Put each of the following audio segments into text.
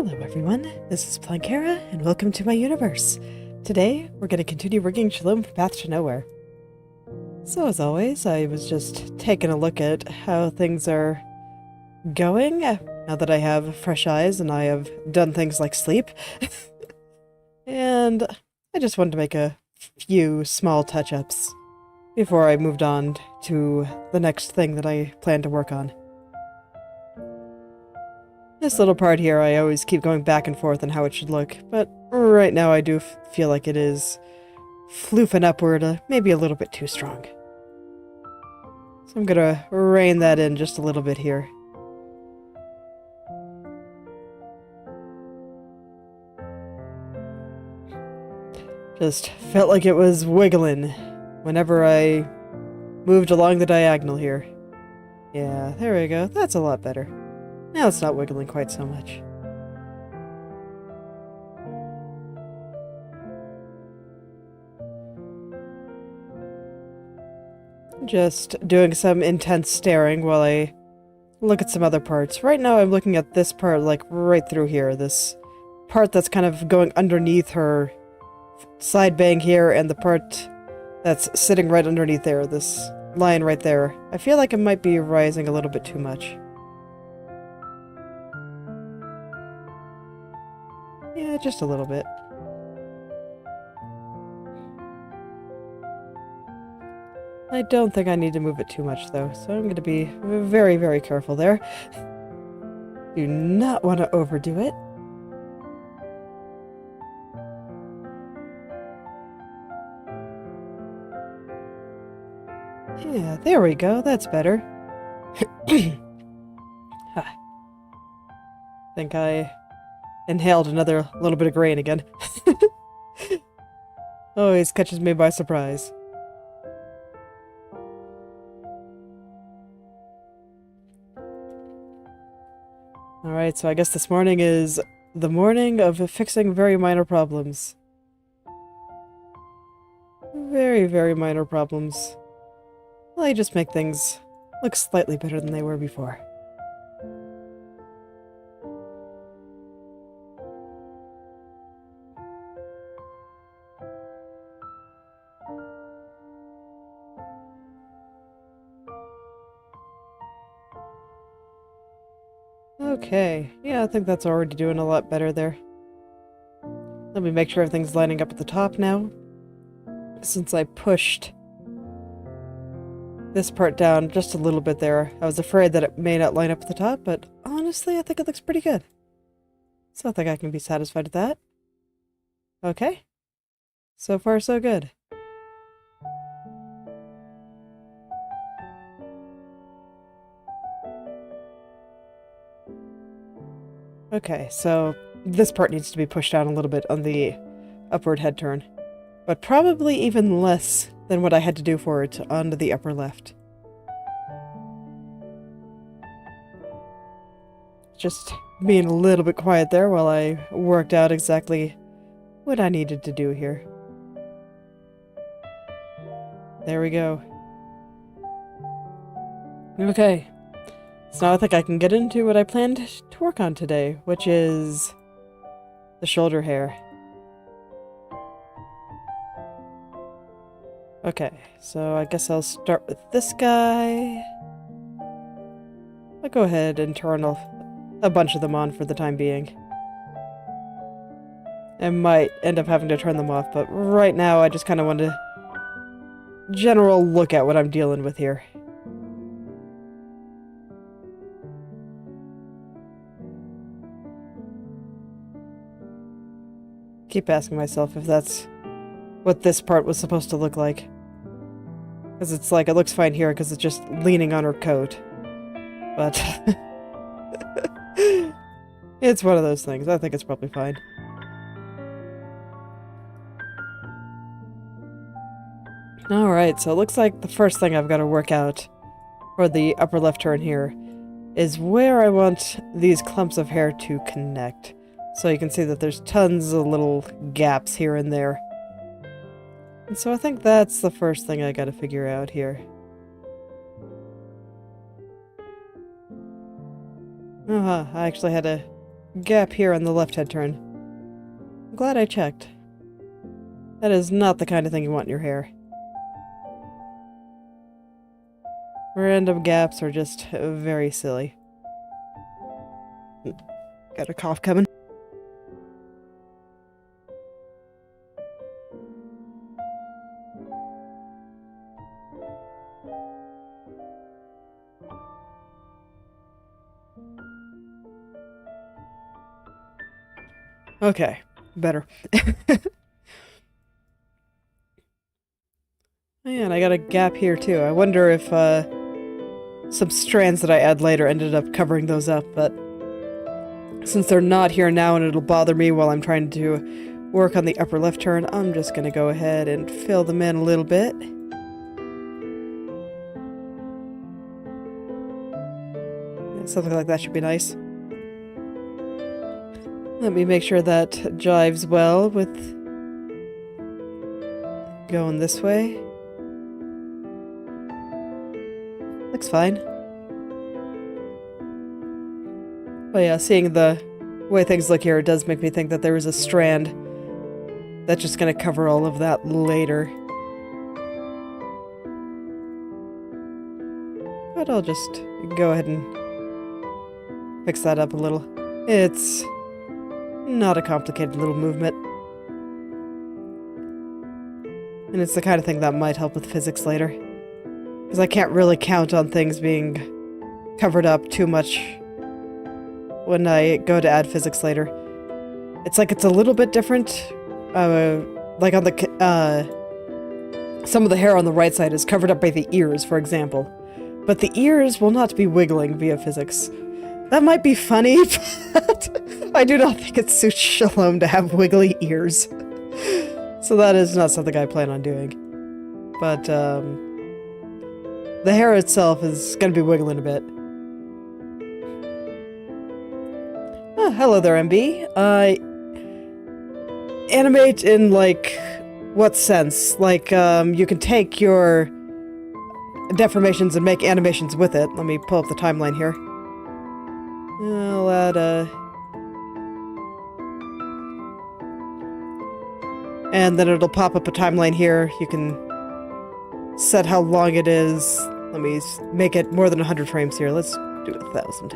Hello everyone, this is Plankera, and welcome to my universe. Today, we're going to continue rigging Shalom for Path to Nowhere. So as always, I was just taking a look at how things are going, now that I have fresh eyes and I have done things like sleep. And I just wanted to make a few small touch-ups before I moved on to the next thing that I plan to work on. This little part here, I always keep going back and forth on how it should look, but right now I do feel like it is floofing upward, maybe a little bit too strong. So I'm gonna rein that in just a little bit here. Just felt like it was wiggling whenever I moved along the diagonal here. Yeah, there we go. That's a lot better. Now it's not wiggling quite so much. Just doing some intense staring while I look at some other parts. Right now I'm looking at this part, like right through here. This part that's kind of going underneath her side bang here, and the part that's sitting right underneath there, this line right there. I feel like it might be rising a little bit too much. Yeah, just a little bit. I don't think I need to move it too much, though, so I'm going to be very, very careful there. Do not want to overdo it. Yeah, there we go. That's better. Think I inhaled another little bit of grain again. Always catches me by surprise. Alright, so I guess this morning is the morning of fixing very minor problems. Very, very minor problems. Well, I just make things look slightly better than they were before. Okay, yeah, I think that's already doing a lot better there. Let me make sure everything's lining up at the top now. Since I pushed this part down just a little bit there, I was afraid that it may not line up at the top, but honestly, I think it looks pretty good. So I think I can be satisfied with that. Okay. So far, so good. Okay, so this part needs to be pushed down a little bit on the upward head turn, but probably even less than what I had to do for it on the upper left. Just being a little bit quiet there while I worked out exactly what I needed to do here. There we go. Okay. So now I think I can get into what I planned to work on today, which is the shoulder hair. Okay, so I guess I'll start with this guy. I'll go ahead and turn a bunch of them on for the time being. I might end up having to turn them off, but right now I just kind of want to general look at what I'm dealing with here. Keep asking myself if that's what this part was supposed to look like. Because it's like, it looks fine here because it's just leaning on her coat. But it's one of those things. I think it's probably fine. Alright, so it looks like the first thing I've got to work out for the upper left turn here is where I want these clumps of hair to connect. So you can see that there's tons of little gaps here and there. And so I think that's the first thing I gotta figure out here. I actually had to gap here on the left-hand turn. I'm glad I checked. That is not the kind of thing you want in your hair. Random gaps are just very silly. Got a cough coming. Okay, better. Man, I got a gap here too. I wonder if some strands that I add later ended up covering those up, but since they're not here now and it'll bother me while I'm trying to work on the upper left turn, I'm just gonna go ahead and fill them in a little bit. Yeah, something like that should be nice. Let me make sure that jives well with going this way. Looks fine. But yeah, seeing the way things look here, it does make me think that there is a strand that's just gonna cover all of that later. But I'll just go ahead and fix that up a little. It's not a complicated little movement. And it's the kind of thing that might help with physics later. Because I can't really count on things being covered up too much when I go to add physics later. It's like it's a little bit different. Like on the some of the hair on the right side is covered up by the ears, for example. But the ears will not be wiggling via physics. That might be funny, but I do not think it suits Shalom to have wiggly ears. So that is not something I plan on doing. But, the hair itself is going to be wiggling a bit. Oh, hello there, MB. Animate in, like, what sense? Like, you can take your deformations and make animations with it. Let me pull up the timeline here. I'll add and then it'll pop up a timeline here. You can set how long it is. Let me make it more than 100 frames here. Let's do 1,000.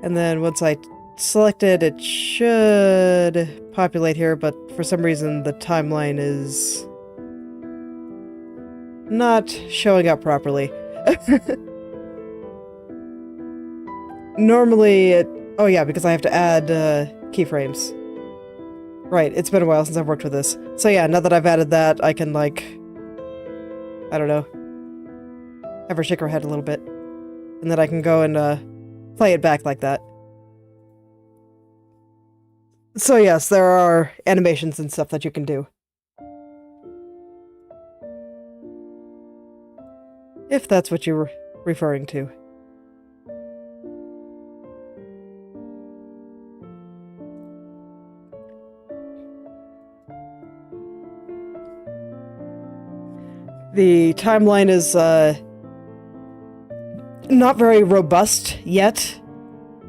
And then once I select it, it should populate here, but for some reason the timeline is not showing up properly. Normally it... Oh yeah, because I have to add keyframes. Right, it's been a while since I've worked with this. So yeah, now that I've added that, I can, like... I don't know. Have her shake her head a little bit. And then I can go and play it back like that. So yes, there are animations and stuff that you can do. If that's what you're referring to. The timeline is not very robust yet.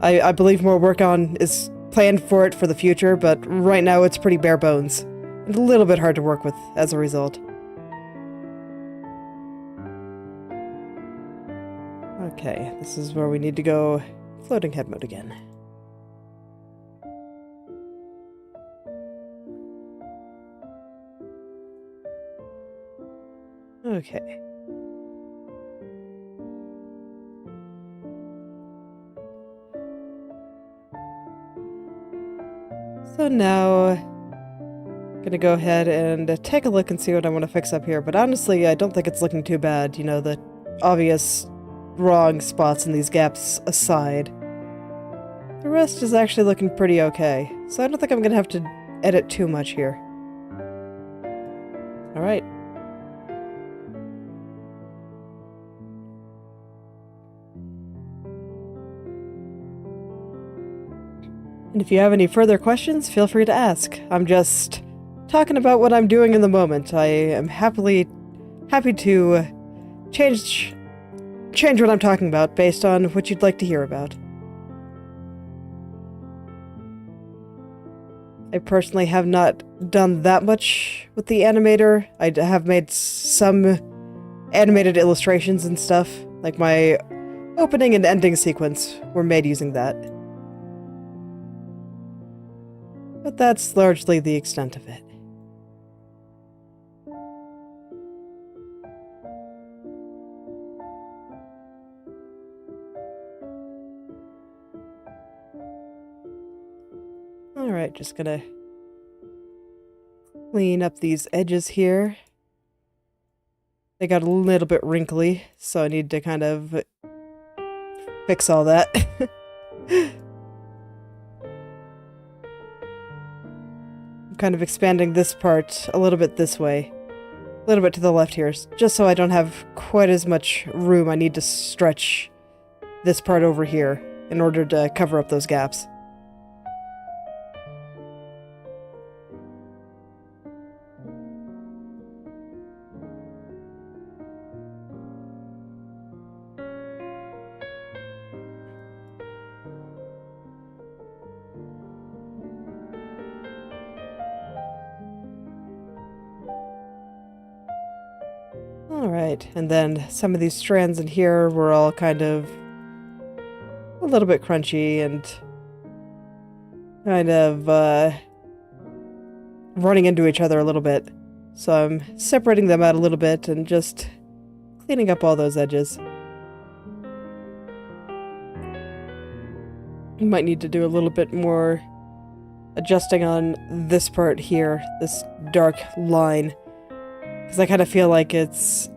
I believe more work on is planned for it for the future, but right now it's pretty bare bones. And a little bit hard to work with as a result. Okay, this is where we need to go floating head mode again. Okay. So now, I'm gonna go ahead and take a look and see what I want to fix up here, but honestly, I don't think it's looking too bad, you know, the obvious wrong spots in these gaps aside. The rest is actually looking pretty okay, so I don't think I'm gonna have to edit too much here. Alright. And if you have any further questions, feel free to ask. I'm just talking about what I'm doing in the moment. I am happy to change what I'm talking about based on what you'd like to hear about. I personally have not done that much with the animator. I have made some animated illustrations and stuff, like my opening and ending sequence were made using that. But that's largely the extent of it. Alright, just gonna clean up these edges here. They got a little bit wrinkly, so I need to kind of fix all that. I'm kind of expanding this part a little bit this way. A little bit to the left here, just so I don't have quite as much room. I need to stretch this part over here in order to cover up those gaps. Alright, and then some of these strands in here were all kind of a little bit crunchy and kind of running into each other a little bit. So I'm separating them out a little bit and just cleaning up all those edges. You might need to do a little bit more adjusting on this part here, this dark line. Because I kind of feel like it's,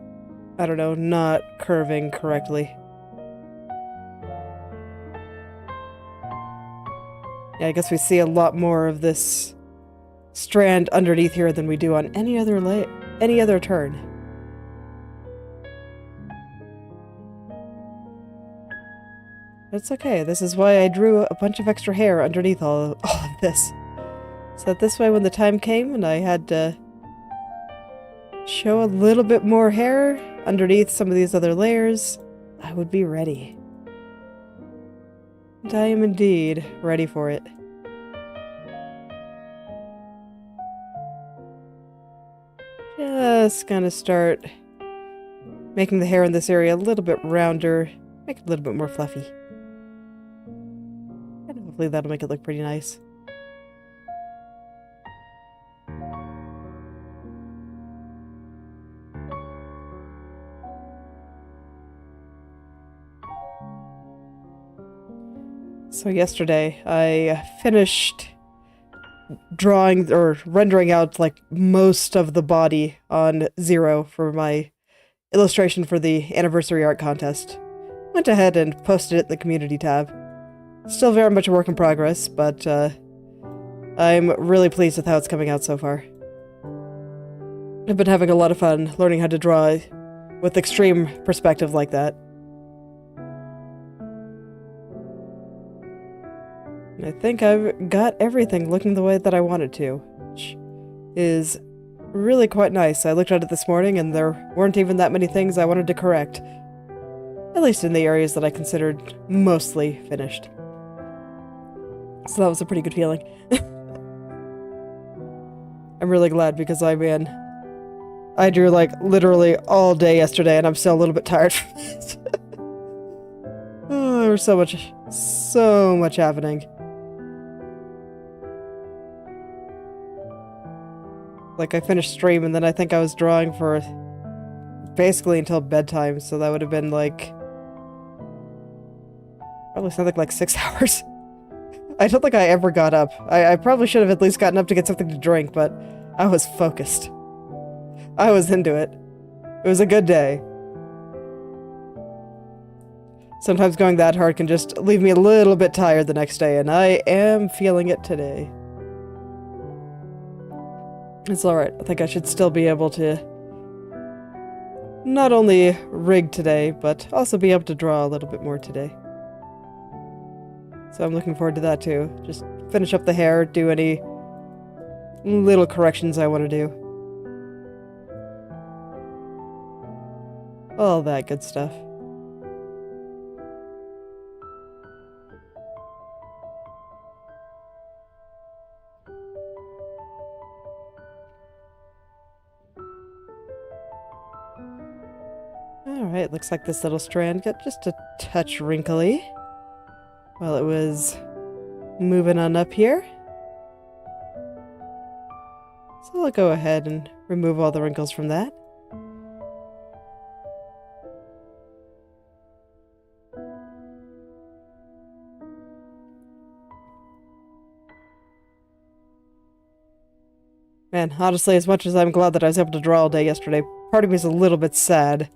I don't know, not curving correctly. Yeah, I guess we see a lot more of this strand underneath here than we do on any other turn. It's okay, this is why I drew a bunch of extra hair underneath all of this. So that this way when the time came and I had to show a little bit more hair underneath some of these other layers, I would be ready. And I am indeed ready for it. Just gonna start making the hair in this area a little bit rounder, make it a little bit more fluffy. And hopefully that'll make it look pretty nice. So yesterday, I finished drawing or rendering out like most of the body on 0 for my illustration for the anniversary art contest. Went ahead and posted it in the community tab. Still very much a work in progress, but I'm really pleased with how it's coming out so far. I've been having a lot of fun learning how to draw with extreme perspective like that. I think I've got everything looking the way that I wanted to, which is really quite nice. I looked at it this morning and there weren't even that many things I wanted to correct. At least in the areas that I considered mostly finished. So that was a pretty good feeling. I'm really glad because I drew like literally all day yesterday and I'm still a little bit tired from it. Oh, there was so much happening. Like, I finished stream, and then I think I was drawing for basically until bedtime, so that would have been, like, probably something like 6 hours. I don't think I ever got up. I probably should have at least gotten up to get something to drink, but I was focused. I was into it. It was a good day. Sometimes going that hard can just leave me a little bit tired the next day, and I am feeling it today. It's alright. I think I should still be able to not only rig today, but also be able to draw a little bit more today. So I'm looking forward to that too. Just finish up the hair, do any little corrections I want to do. All that good stuff. Alright, looks like this little strand got just a touch wrinkly while it was moving on up here. So I'll go ahead and remove all the wrinkles from that. Man, honestly, as much as I'm glad that I was able to draw all day yesterday, part of me is a little bit sad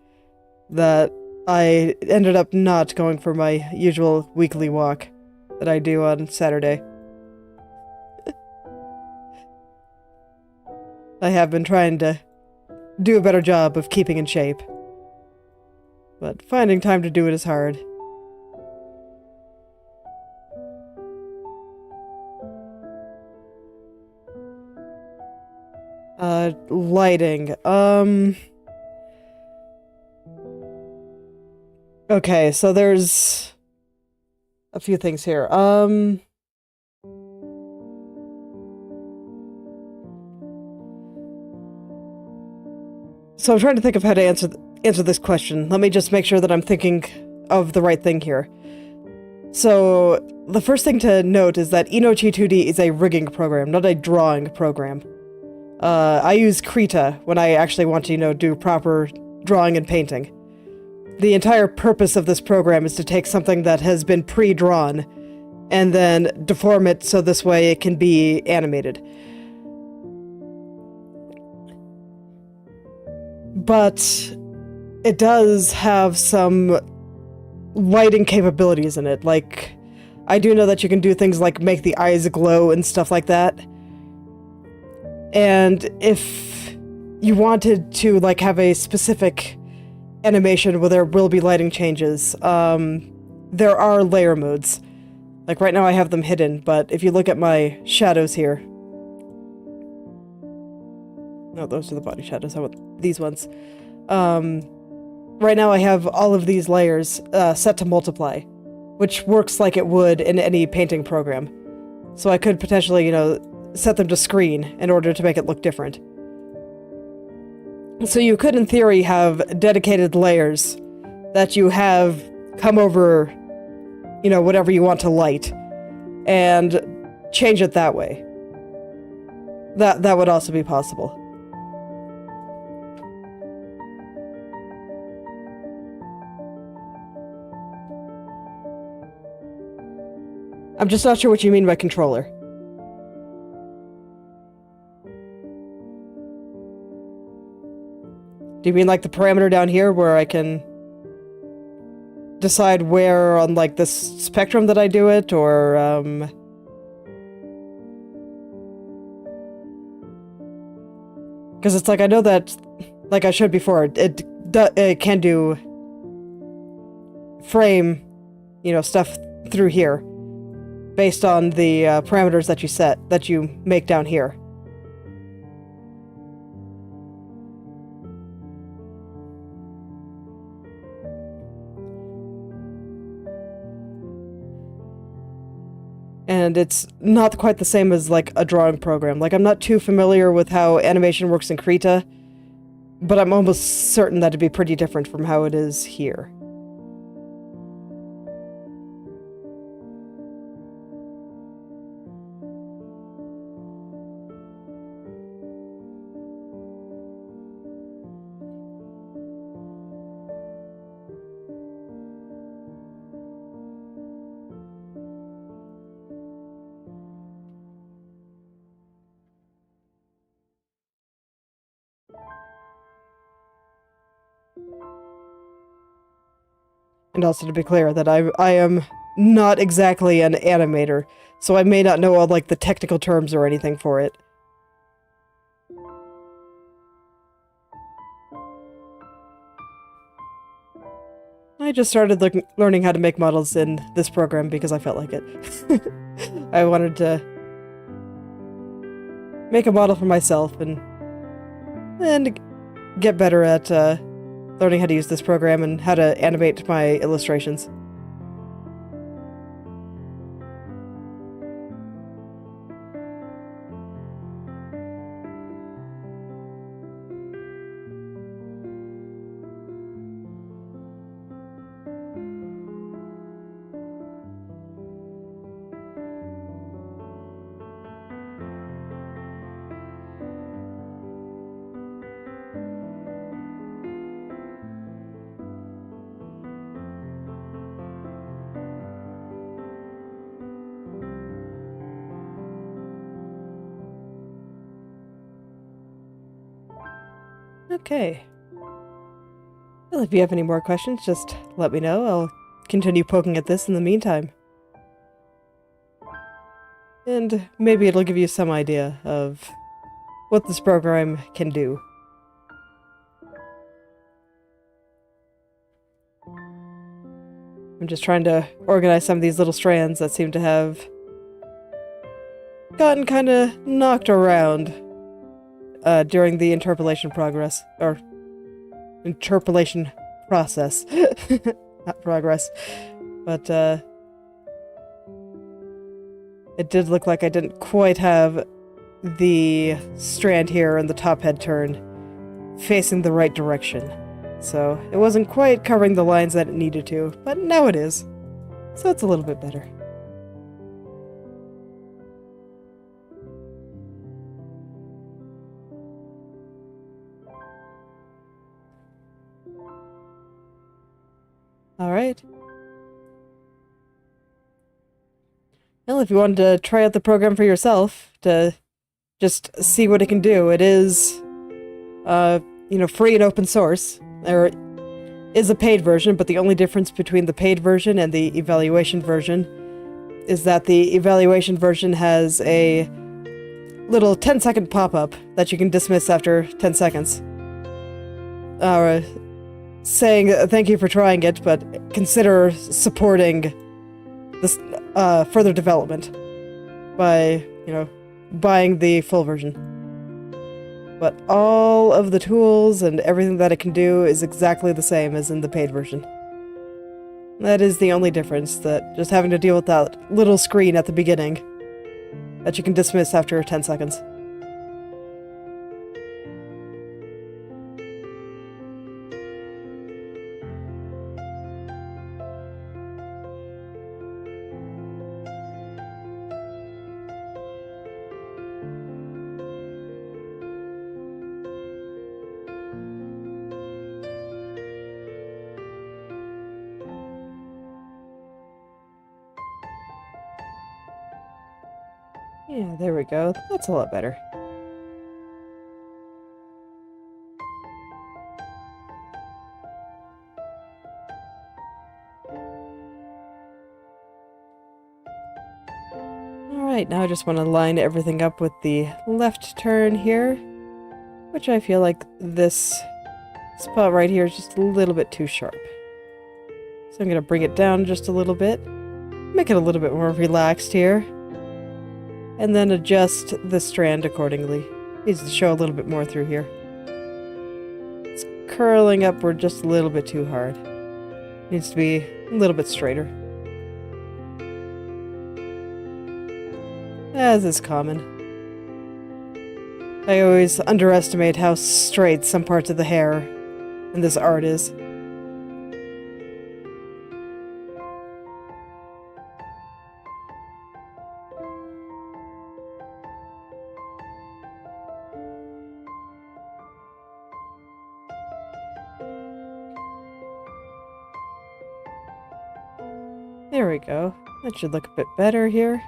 that I ended up not going for my usual weekly walk that I do on Saturday. I have been trying to do a better job of keeping in shape, but finding time to do it is hard. Lighting. Okay, so there's a few things here. So I'm trying to think of how to answer this question. Let me just make sure that I'm thinking of the right thing here. So the first thing to note is that Inochi2D is a rigging program, not a drawing program. I use Krita when I actually want to, do proper drawing and painting. The entire purpose of this program is to take something that has been pre-drawn and then deform it so this way it can be animated. But it does have some lighting capabilities in it. Like, I do know that you can do things like make the eyes glow and stuff like that. And if you wanted to, like, have a specific animation where there will be lighting changes, there are layer modes. Like, right now I have them hidden, but if you look at my shadows here... No, those are the body shadows. I want these ones. Right now I have all of these layers set to multiply, which works like it would in any painting program. So I could potentially, set them to screen in order to make it look different. So you could, in theory, have dedicated layers that you have come over, whatever you want to light, and change it that way. That would also be possible. I'm just not sure what you mean by controller. Do you mean like the parameter down here where I can decide where on like this spectrum that I do it, or because it's like I know that, like I showed before, it can do frame, stuff through here based on the parameters that you make down here. And it's not quite the same as, like, a drawing program. Like, I'm not too familiar with how animation works in Krita, but I'm almost certain that it'd be pretty different from how it is here. And also to be clear that I am not exactly an animator, so I may not know all, like, the technical terms or anything for it. I just started learning how to make models in this program because I felt like it. I wanted to make a model for myself and get better at learning how to use this program and how to animate my illustrations. Okay. Well, if you have any more questions, just let me know. I'll continue poking at this in the meantime. And maybe it'll give you some idea of what this program can do. I'm just trying to organize some of these little strands that seem to have gotten kind of knocked around during the interpolation progress, or interpolation process. Not progress. But it did look like I didn't quite have the strand here and the top head turn facing the right direction. So it wasn't quite covering the lines that it needed to, but now it is. So it's a little bit better. Alright. Well, if you wanted to try out the program for yourself, to just see what it can do, it is, free and open source. There is a paid version, but the only difference between the paid version and the evaluation version is that the evaluation version has a little 10-second pop-up that you can dismiss after 10 seconds. Saying thank you for trying it, but consider supporting this further development by, buying the full version. But all of the tools and everything that it can do is exactly the same as in the paid version. That is the only difference, that just having to deal with that little screen at the beginning that you can dismiss after 10 seconds. Yeah, there we go. That's a lot better. Alright, now I just want to line everything up with the left turn here, which I feel like this spot right here is just a little bit too sharp. So I'm going to bring it down just a little bit, make it a little bit more relaxed here, and then adjust the strand accordingly. Needs to show a little bit more through here. It's curling upward just a little bit too hard. Needs to be a little bit straighter. As is common. I always underestimate how straight some parts of the hair in this art is. There we go. That should look a bit better here.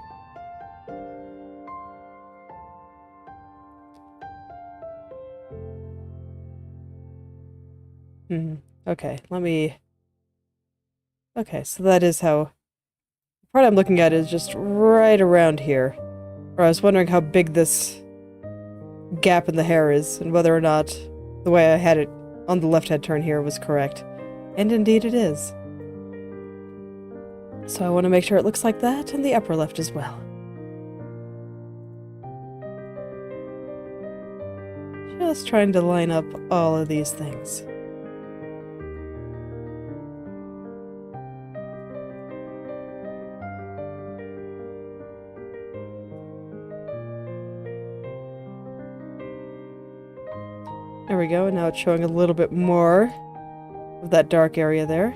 Okay, okay, so that is how... The part I'm looking at is just right around here. Or I was wondering how big this gap in the hair is, and whether or not the way I had it on the left head turn here was correct. And indeed it is. So I want to make sure it looks like that in the upper left as well. Just trying to line up all of these things. There we go, and now it's showing a little bit more of that dark area there.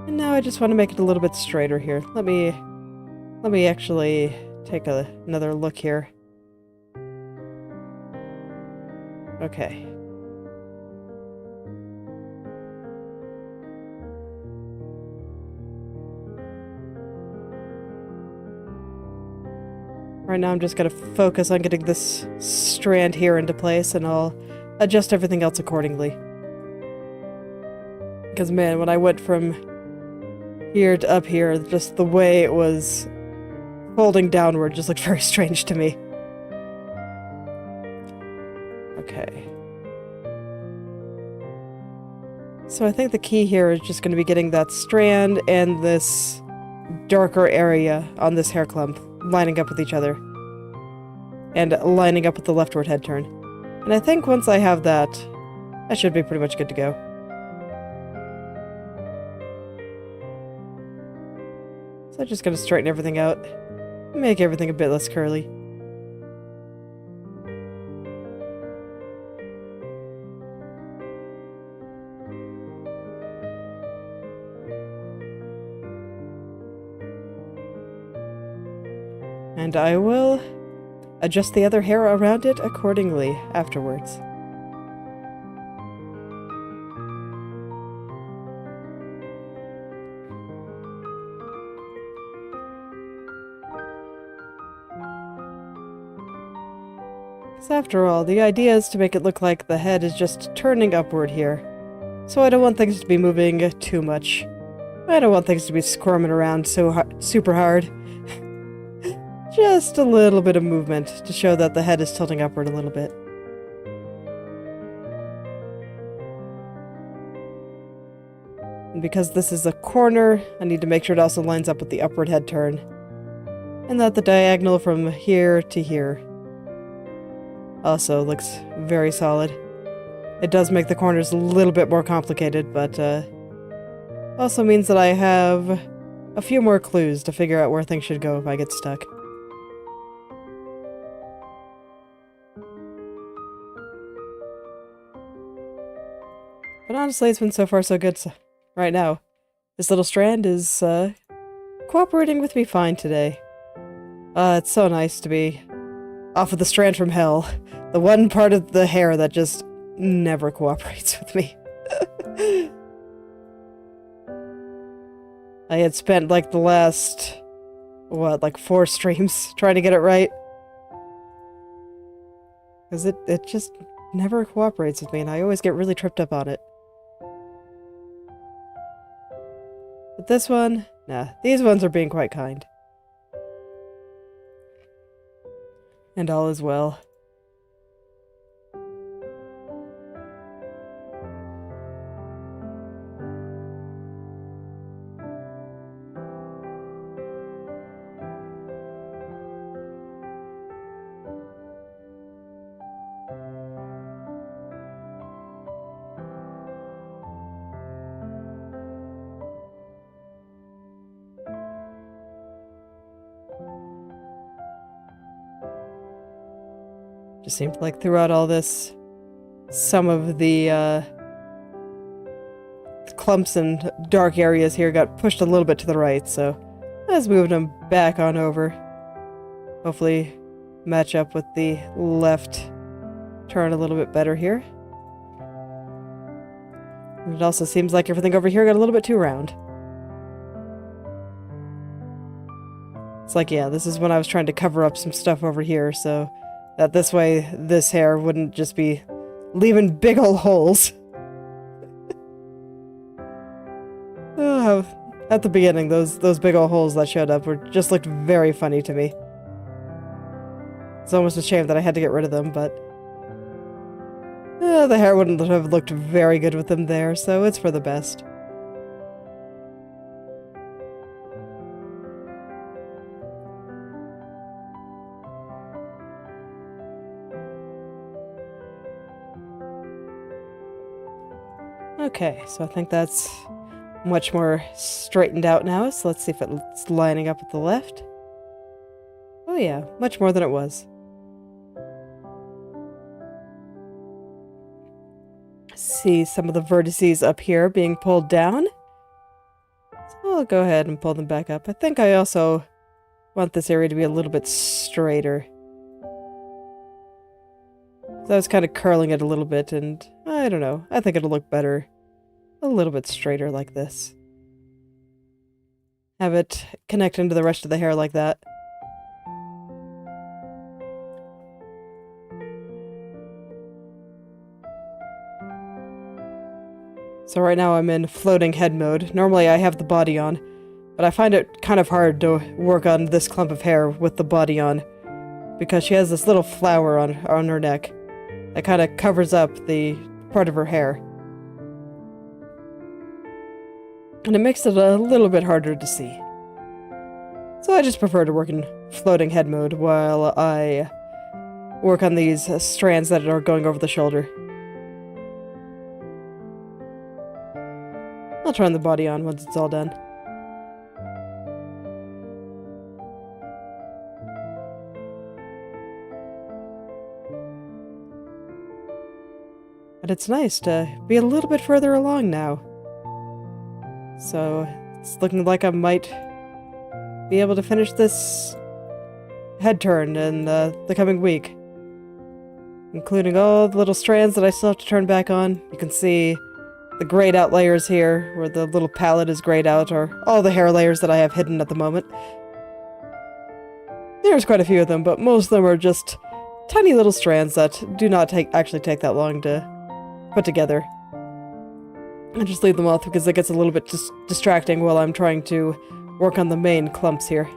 And now I just want to make it a little bit straighter here. Let me actually take another look here. Okay. Right now I'm just gonna focus on getting this strand here into place, and I'll adjust everything else accordingly. Because man, when I went from here to up here, just the way it was folding downward just looked very strange to me. Okay. So I think the key here is just going to be getting that strand and this darker area on this hair clump lining up with each other. And lining up with the leftward head turn. And I think once I have that, I should be pretty much good to go. So I'm just going to straighten everything out. Make everything a bit less curly. And I will adjust the other hair around it accordingly afterwards. Because after all, the idea is to make it look like the head is just turning upward here. So I don't want things to be moving too much. I don't want things to be squirming around so super hard. Just a little bit of movement to show that the head is tilting upward a little bit. And because this is a corner, I need to make sure it also lines up with the upward head turn. And that the diagonal from here to here also looks very solid. It does make the corners a little bit more complicated, but also means that I have a few more clues to figure out where things should go if I get stuck. But honestly, it's been so far so good right now. This little strand is cooperating with me fine today. It's so nice to be off of the strand from hell. The one part of the hair that just never cooperates with me. I had spent like the last, what, like 4 streams trying to get it right. Because it just never cooperates with me, and I always get really tripped up on it. But this one, nah, these ones are being quite kind. And all is well. Just seemed like throughout all this, some of the clumps and dark areas here got pushed a little bit to the right, so I just moved them back on over. Hopefully match up with the left turn a little bit better here. And it also seems like everything over here got a little bit too round. It's like, yeah, this is when I was trying to cover up some stuff over here, so that this way this hair wouldn't just be leaving big ol' holes. At the beginning, those big ol' holes that showed up just looked very funny to me. It's almost a shame that I had to get rid of them, but the hair wouldn't have looked very good with them there, so it's for the best. Okay, so I think that's much more straightened out now, so let's see if it's lining up with the left. Oh yeah, much more than it was. See some of the vertices up here being pulled down. So I'll go ahead and pull them back up. I think I also want this area to be a little bit straighter. So I was kind of curling it a little bit, and I don't know. I think it'll look better a little bit straighter like this. Have it connect into the rest of the hair like that. So right now I'm in floating head mode. Normally I have the body on, but I find it kind of hard to work on this clump of hair with the body on, because she has this little flower on her neck that kind of covers up the part of her hair. And it makes it a little bit harder to see. So I just prefer to work in floating head mode while I work on these strands that are going over the shoulder. I'll turn the body on once it's all done. And it's nice to be a little bit further along now. So it's looking like I might be able to finish this head turn in the coming week. Including all the little strands that I still have to turn back on. You can see the grayed out layers here, where the little palette is grayed out, or all the hair layers that I have hidden at the moment. There's quite a few of them, but most of them are just tiny little strands that do not actually take that long to put together. I just leave them off because it gets a little bit distracting while I'm trying to work on the main clumps here.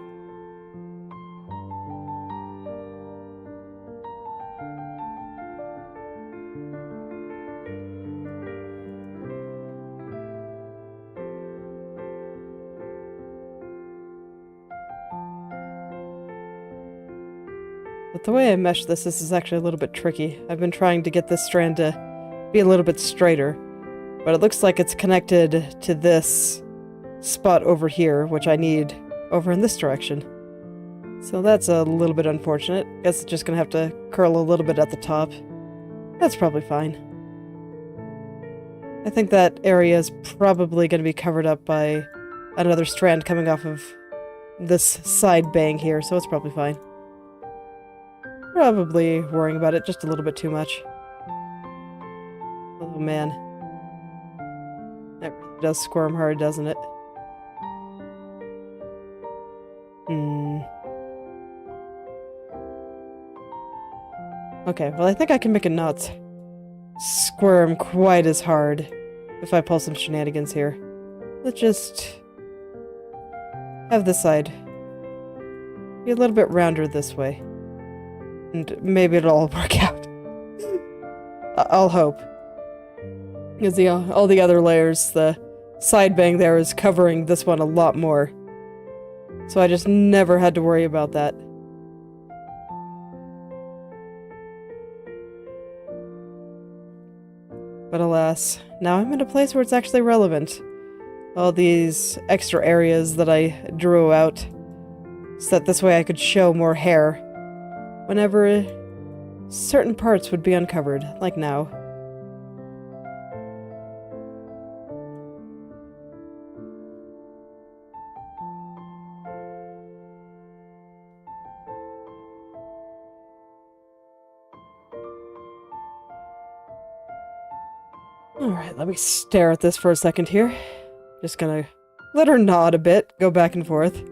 But the way I mesh this is actually a little bit tricky. I've been trying to get this strand to be a little bit straighter, but it looks like it's connected to this spot over here, which I need over in this direction. So that's a little bit unfortunate. Guess it's just gonna have to curl a little bit at the top. That's probably fine. I think that area is probably gonna be covered up by another strand coming off of this side bang here, so it's probably fine. Probably worrying about it just a little bit too much. Oh man. That really does squirm hard, doesn't it? Okay, well I think I can make it not squirm quite as hard if I pull some shenanigans here. Let's just have this side be a little bit rounder this way. And maybe it'll all work out. I'll hope. Because all the other layers, the side bang there is covering this one a lot more. So I just never had to worry about that. But alas, now I'm in a place where it's actually relevant. All these extra areas that I drew out, so that this way I could show more hair whenever certain parts would be uncovered, like now. Alright, let me stare at this for a second here. Just gonna let her nod a bit, go back and forth.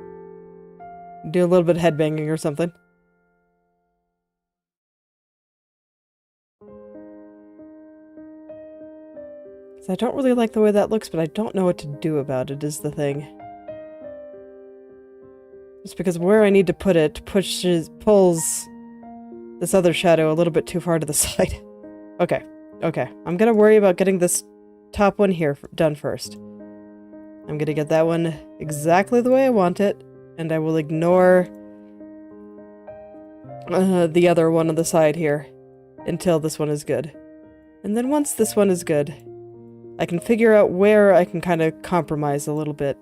Do a little bit of headbanging or something. I don't really like the way that looks, but I don't know what to do about it, is the thing. Just because where I need to put it pulls this other shadow a little bit too far to the side. Okay, I'm gonna worry about getting this top one here done first. I'm gonna get that one exactly the way I want it, and I will ignore the other one on the side here until this one is good. And then once this one is good, I can figure out where I can kind of compromise a little bit.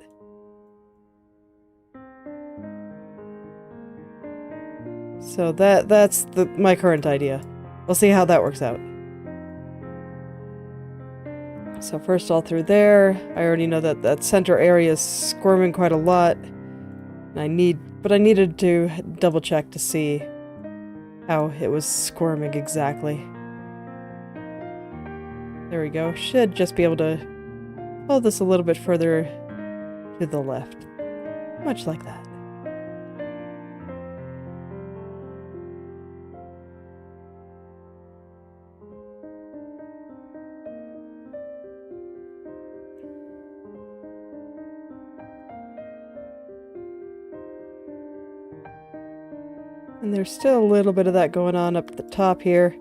So that's my current idea. We'll see how that works out. So first all through there. I already know that that center area is squirming quite a lot. And I needed to double check to see how it was squirming exactly. There we go. Should just be able to pull this a little bit further to the left. Much like that. And there's still a little bit of that going on up at the top here.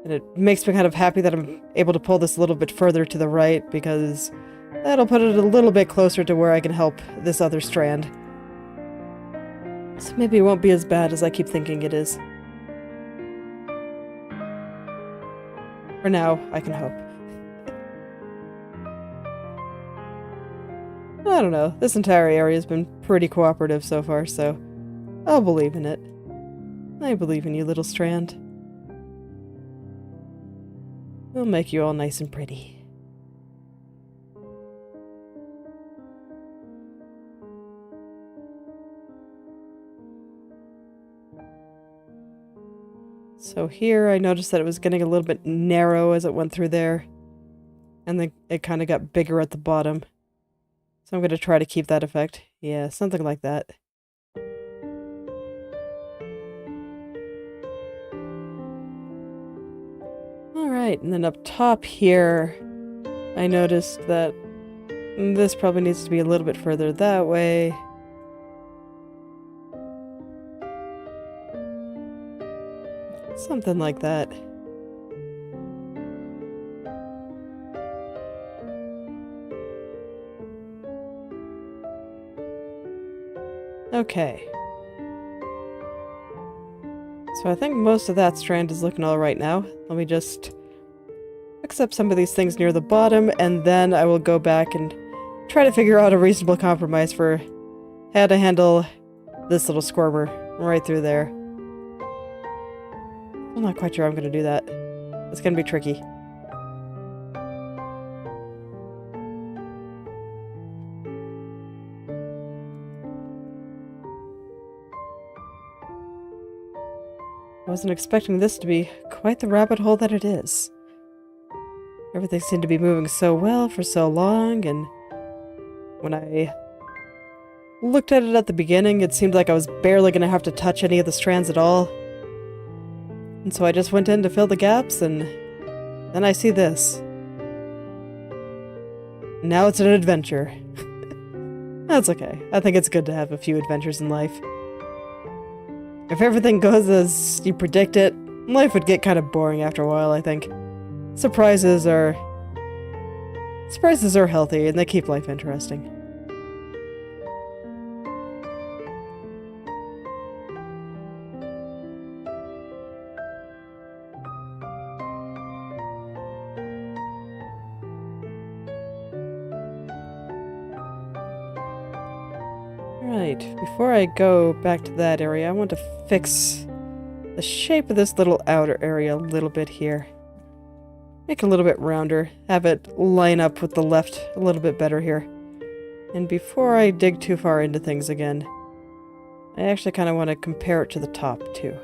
And it makes me kind of happy that I'm able to pull this a little bit further to the right, because that'll put it a little bit closer to where I can help this other strand. So maybe it won't be as bad as I keep thinking it is. For now, I can hope. I don't know, this entire area has been pretty cooperative so far, so I'll believe in it. I believe in you, little strand. We'll make you all nice and pretty. So here I noticed that it was getting a little bit narrow as it went through there. And then it kind of got bigger at the bottom. So I'm going to try to keep that effect. Yeah, something like that. Alright, and then up top here, I noticed that this probably needs to be a little bit further that way. Something like that. Okay. So I think most of that strand is looking alright now. Let me just fix up some of these things near the bottom, and then I will go back and try to figure out a reasonable compromise for how to handle this little squirmer right through there. I'm not quite sure I'm going to do that. It's going to be tricky. I wasn't expecting this to be quite the rabbit hole that it is. Everything seemed to be moving so well for so long, and when I looked at it at the beginning, it seemed like I was barely going to have to touch any of the strands at all. And so I just went in to fill the gaps, and then I see this. Now it's an adventure. That's okay. I think it's good to have a few adventures in life. If everything goes as you predict it, life would get kind of boring after a while, I think. Surprises are healthy, and they keep life interesting. Right, before I go back to that area, I want to fix the shape of this little outer area a little bit here. Make it a little bit rounder, have it line up with the left a little bit better here. And before I dig too far into things again, I actually kind of want to compare it to the top too.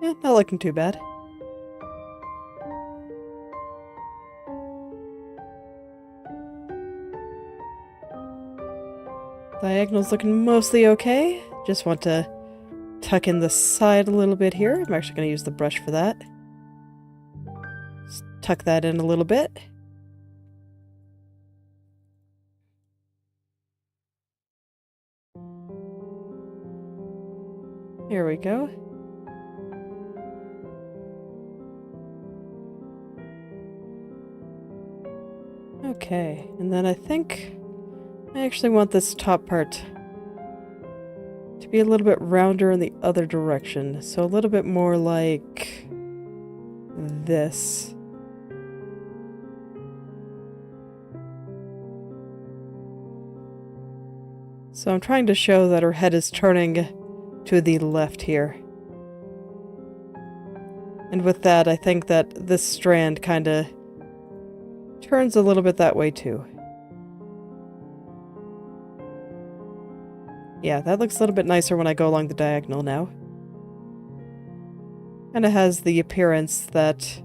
Yeah, not looking too bad. Diagonal's looking mostly okay. Just want to tuck in the side a little bit here. I'm actually going to use the brush for that. Just tuck that in a little bit. Here we go. Okay, and then I think I actually want this top part to be a little bit rounder in the other direction. So a little bit more like this. So I'm trying to show that her head is turning to the left here. And with that, I think that this strand kind of turns a little bit that way too. Yeah, that looks a little bit nicer when I go along the diagonal now. Kind of has the appearance that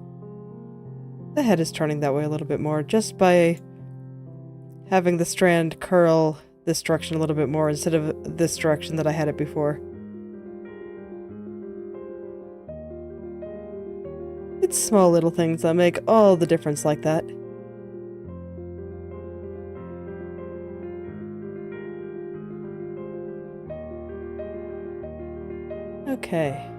the head is turning that way a little bit more, just by having the strand curl this direction a little bit more instead of this direction that I had it before. It's small little things that make all the difference like that. Okay.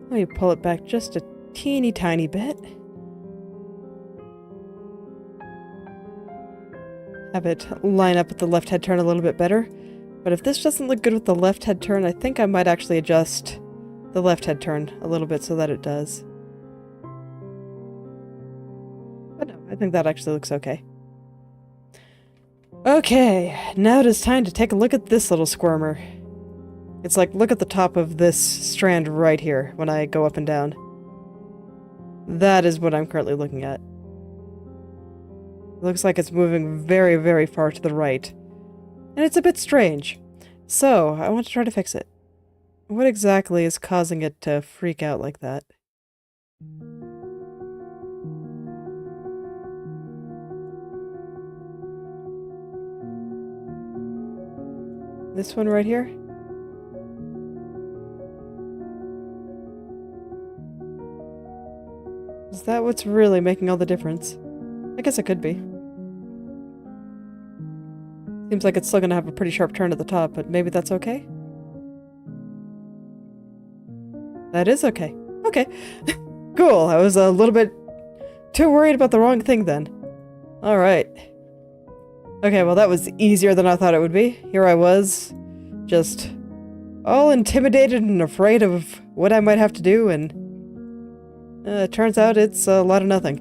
Let me pull it back just a teeny tiny bit. Have it line up with the left head turn a little bit better. But if this doesn't look good with the left head turn, I think I might actually adjust the left head turn a little bit so that it does. But no, I think that actually looks okay. Okay, now it is time to take a look at this little squirmer. It's like, look at the top of this strand right here when I go up and down. That is what I'm currently looking at. It looks like it's moving very, very far to the right. And it's a bit strange. So, I want to try to fix it. What exactly is causing it to freak out like that? This one right here? Is that what's really making all the difference? I guess it could be. Seems like it's still gonna have a pretty sharp turn at the top, but maybe that's okay? That is okay. Okay. Cool. I was a little bit too worried about the wrong thing then. Alright. Okay, well that was easier than I thought it would be. Here I was, just all intimidated and afraid of what I might have to do, and it turns out it's a lot of nothing.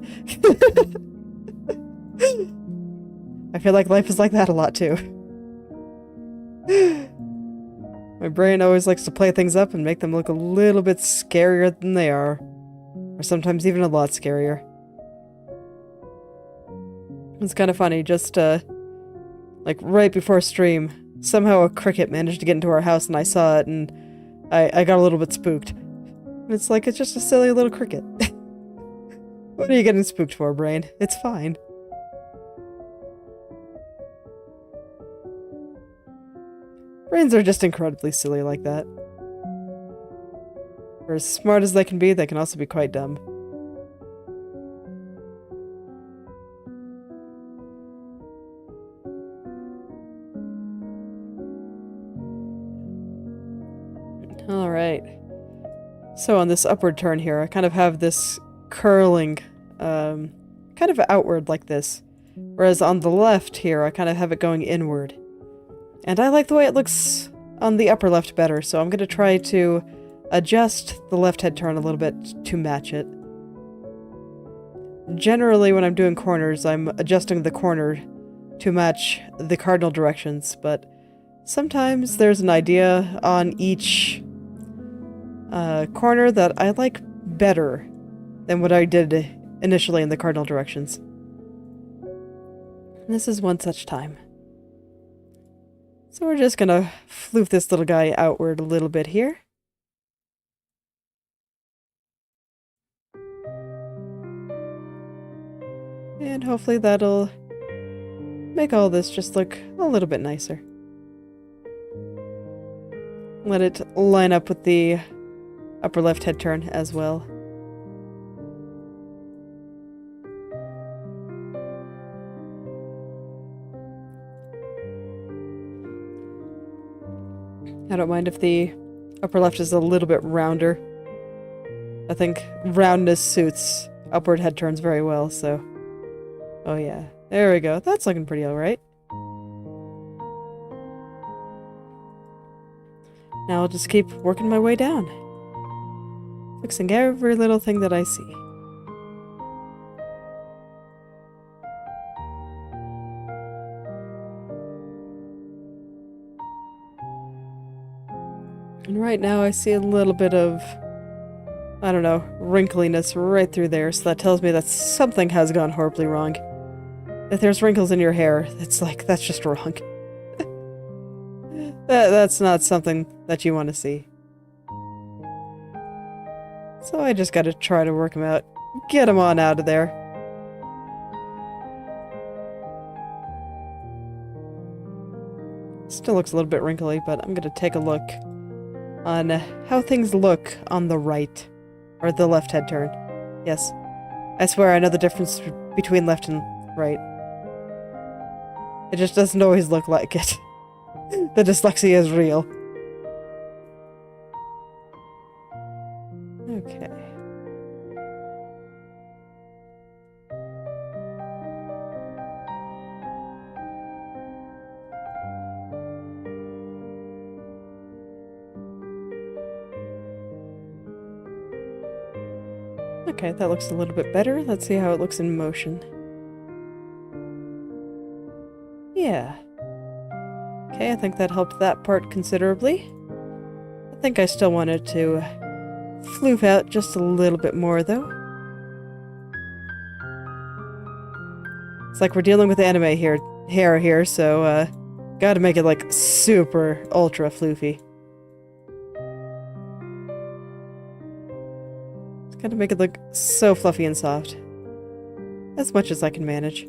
I feel like life is like that a lot too. My brain always likes to play things up and make them look a little bit scarier than they are. Or sometimes even a lot scarier. It's kind of funny, just like right before stream, somehow a cricket managed to get into our house and I saw it and I got a little bit spooked. It's like, it's just a silly little cricket. What are you getting spooked for, brain? It's fine. Brains are just incredibly silly like that. For as smart as they can also be quite dumb. Alright. So on this upward turn here, I kind of have this curling, kind of outward like this. Whereas on the left here, I kind of have it going inward. And I like the way it looks on the upper left better, so I'm going to try to adjust the left head turn a little bit to match it. Generally, when I'm doing corners, I'm adjusting the corner to match the cardinal directions, but sometimes there's an idea on each corner that I like better than what I did initially in the cardinal directions. And this is one such time. So we're just gonna floof this little guy outward a little bit here. And hopefully that'll make all this just look a little bit nicer. Let it line up with the upper left head turn as well. I don't mind if the upper left is a little bit rounder. I think roundness suits upward head turns very well, so... Oh yeah, there we go. That's looking pretty alright. Now I'll just keep working my way down. Fixing every little thing that I see. And right now I see a little bit of, I don't know, wrinkliness right through there, so that tells me that something has gone horribly wrong. If there's wrinkles in your hair, it's like, that's just wrong. That's not something that you want to see. So I just gotta try to work them out. Get them on out of there. Still looks a little bit wrinkly, but I'm gonna take a look on how things look on the right, or the left head turn. Yes, I swear I know the difference between left and right. It just doesn't always look like it. The dyslexia is real. Okay. Okay, that looks a little bit better. Let's see how it looks in motion. Yeah. Okay, I think that helped that part considerably. I think I still wanted to floof out just a little bit more, though. It's like we're dealing with anime hair here, so, gotta make it, like, super ultra floofy. Gotta make it look so fluffy and soft. As much as I can manage.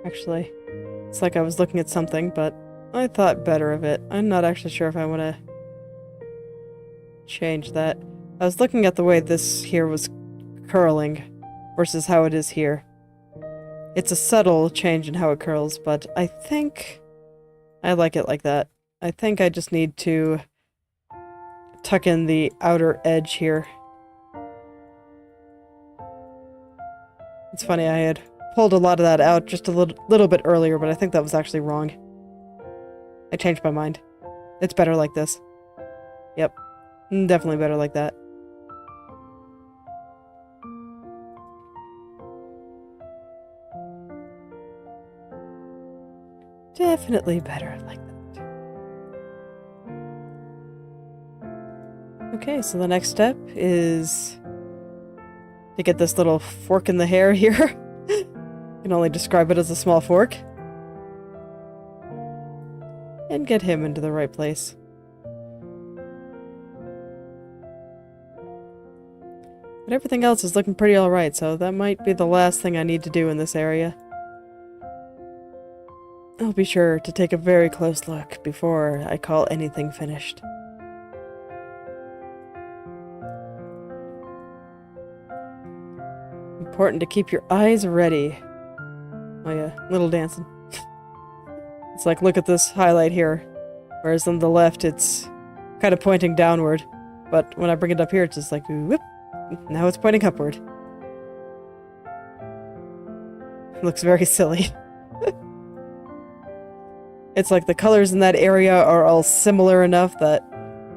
Actually, it's like I was looking at something, but I thought better of it. I'm not actually sure if I want to change that. I was looking at the way this here was curling versus how it is here. It's a subtle change in how it curls, but I think I like it like that. I think I just need to tuck in the outer edge here. It's funny, I had pulled a lot of that out just a little bit earlier, but I think that was actually wrong. I changed my mind. It's better like this. Yep. Definitely better like that. Definitely better like that. Okay, so the next step is to get this little fork in the hair here. Can only describe it as a small fork. And get him into the right place. But everything else is looking pretty alright, so that might be the last thing I need to do in this area. I'll be sure to take a very close look before I call anything finished. Important to keep your eyes ready. Oh yeah, little dancing. It's like, look at this highlight here. Whereas on the left, it's kind of pointing downward. But when I bring it up here, it's just like, whoop. Now it's pointing upward. It looks very silly. It's like the colors in that area are all similar enough that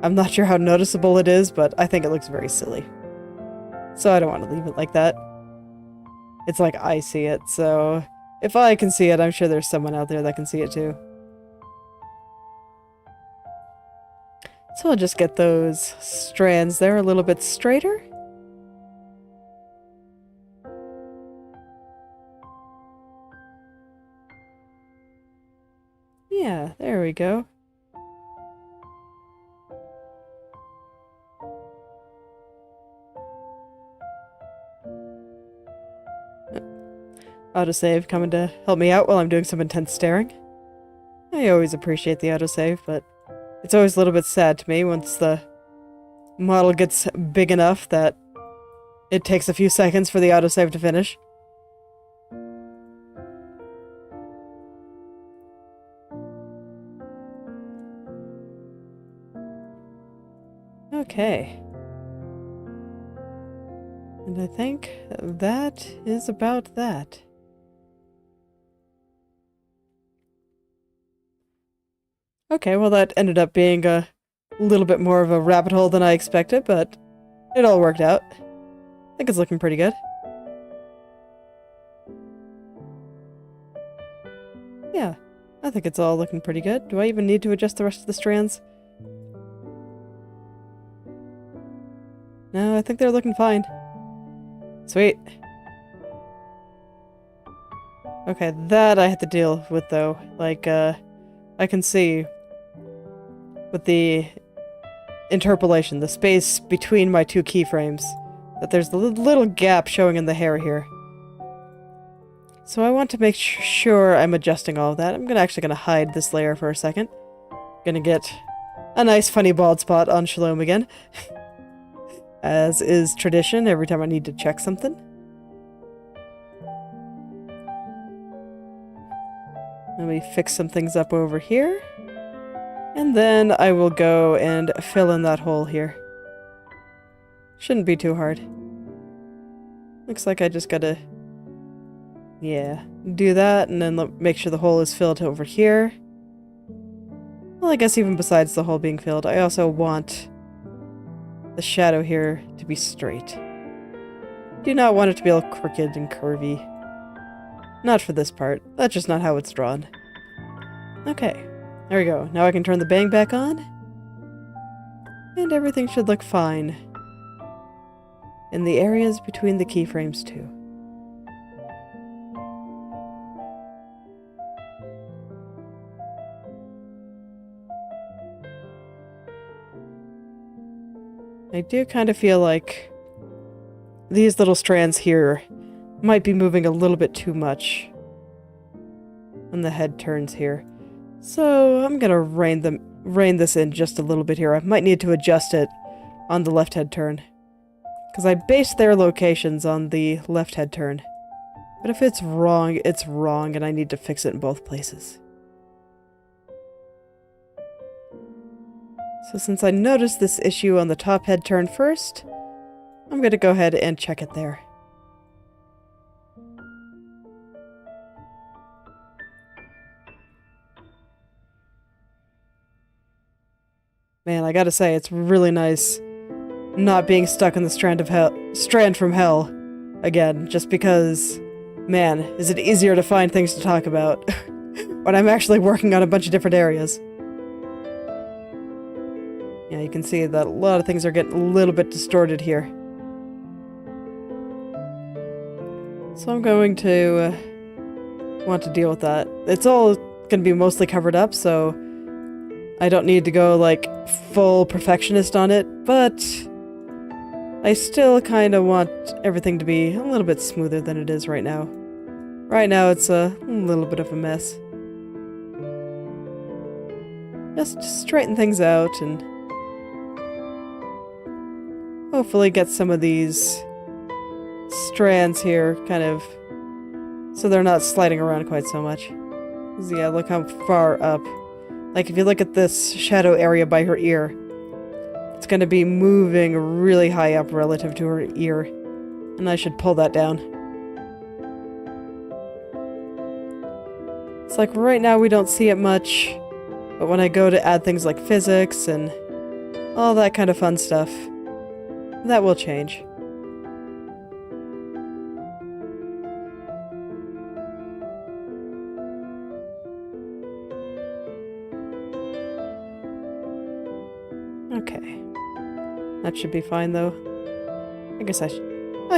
I'm not sure how noticeable it is, but I think it looks very silly. So I don't want to leave it like that. It's like I see it, so if I can see it, I'm sure there's someone out there that can see it too. So I'll just get those strands there a little bit straighter. Yeah, there we go. Autosave coming to help me out while I'm doing some intense staring. I always appreciate the autosave, but it's always a little bit sad to me once the model gets big enough that it takes a few seconds for the autosave to finish. Okay. And I think that is about that. Okay, well that ended up being a little bit more of a rabbit hole than I expected, but it all worked out. I think it's looking pretty good. Yeah, I think it's all looking pretty good. Do I even need to adjust the rest of the strands? No, I think they're looking fine. Sweet. Okay, that I had to deal with though. Like, I can see with the interpolation, the space between my two keyframes. That there's a little gap showing in the hair here. So I want to make sure I'm adjusting all of that. I'm actually gonna hide this layer for a second. Gonna get a nice funny bald spot on Shalom again. As is tradition every time I need to check something. Let me fix some things up over here. And then I will go and fill in that hole here. Shouldn't be too hard. Looks like I just gotta... yeah, do that and then make sure the hole is filled over here. Well, I guess even besides the hole being filled, I also want the shadow here to be straight. Do not want it to be all crooked and curvy. Not for this part. That's just not how it's drawn. Okay, there we go. Now I can turn the bang back on. And everything should look fine. In the areas between the keyframes too. I do kind of feel like these little strands here might be moving a little bit too much when the head turns here. So I'm gonna rein this in just a little bit here. I might need to adjust it on the left head turn. Because I based their locations on the left head turn. But if it's wrong and I need to fix it in both places. So since I noticed this issue on the top head turn first, I'm going to go ahead and check it there. Man, I gotta say, it's really nice not being stuck in the strand from hell again, just because, man, is it easier to find things to talk about when I'm actually working on a bunch of different areas. Yeah, you can see that a lot of things are getting a little bit distorted here. So I'm going to want to deal with that. It's all going to be mostly covered up, so I don't need to go, like, full perfectionist on it, but I still kind of want everything to be a little bit smoother than it is right now. Right now it's a little bit of a mess. Just straighten things out and hopefully get some of these strands here kind of so they're not sliding around quite so much. 'Cause yeah, look how far up. Like, if you look at this shadow area by her ear, it's going to be moving really high up relative to her ear. And I should pull that down. It's like right now we don't see it much, but when I go to add things like physics and all that kind of fun stuff, that will change. Okay. That should be fine, though. I guess I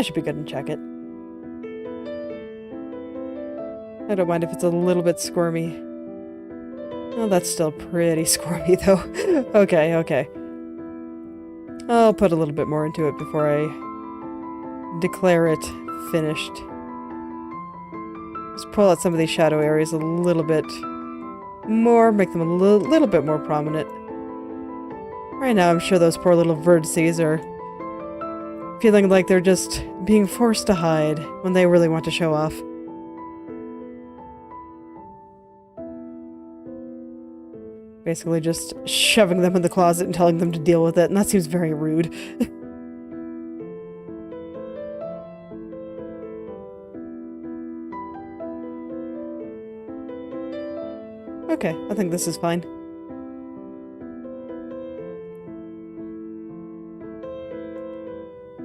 should be good and check it. I don't mind if it's a little bit squirmy. Oh, that's still pretty squirmy, though. Okay, okay. I'll put a little bit more into it before I declare it finished. Just pull out some of these shadow areas a little bit more, make them a little bit more prominent. Right now, I'm sure those poor little vertices are feeling like they're just being forced to hide when they really want to show off. Basically just shoving them in the closet and telling them to deal with it, and that seems very rude. Okay, I think this is fine.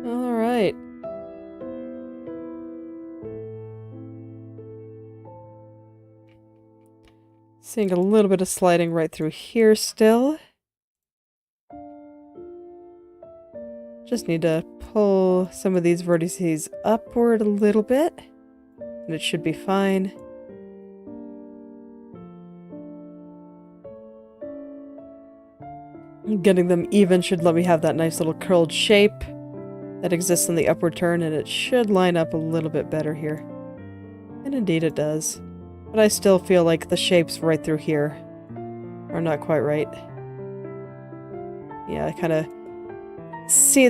Alright. Seeing a little bit of sliding right through here still. Just need to pull some of these vertices upward a little bit, and it should be fine. Getting them even should let me have that nice little curled shape that exists in the upward turn, and it should line up a little bit better here. And indeed it does. But I still feel like the shapes right through here are not quite right. Yeah, I kind of see